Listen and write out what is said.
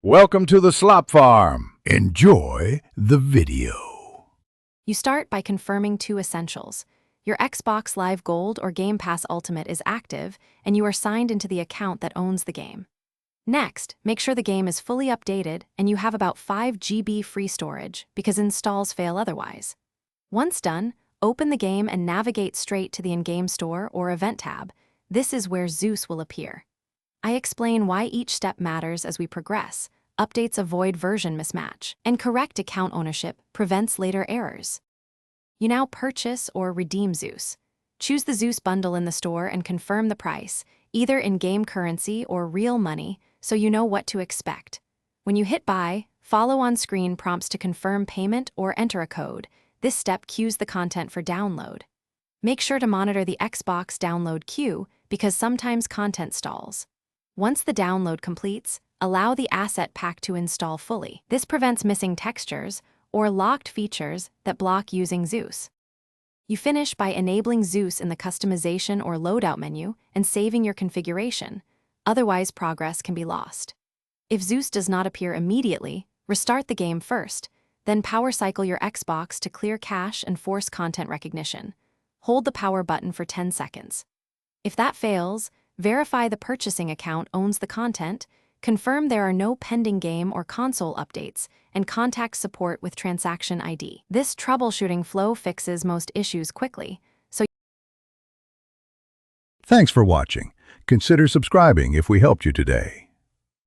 Welcome to the Slop Farm. Enjoy the video. You start by confirming two essentials. Your Xbox Live Gold or Game Pass Ultimate is active, and you are signed into the account that owns the game. Next, make sure the game is fully updated and you have about 5 GB free storage, because installs fail otherwise. Once done, open the game and navigate straight to the in-game store or event tab. This is where Zeus will appear. I explain why each step matters as we progress. Updates avoid version mismatch, and correct account ownership prevents later errors. You now purchase or redeem Zeus. Choose the Zeus bundle in the store and confirm the price, either in-game currency or real money, so you know what to expect. When you hit buy, follow on-screen prompts to confirm payment or enter a code. This step queues the content for download. Make sure to monitor the Xbox download queue, because sometimes content stalls. Once the download completes, allow the asset pack to install fully. This prevents missing textures or locked features that block using Zeus. You finish by enabling Zeus in the customization or loadout menu and saving your configuration. Otherwise, progress can be lost. If Zeus does not appear immediately, restart the game first, then power cycle your Xbox to clear cache and force content recognition. Hold the power button for 10 seconds. If that fails, verify the purchasing account owns the content, confirm there are no pending game or console updates, and contact support with transaction ID. This troubleshooting flow fixes most issues quickly. Thanks for watching. Consider subscribing if we helped you today.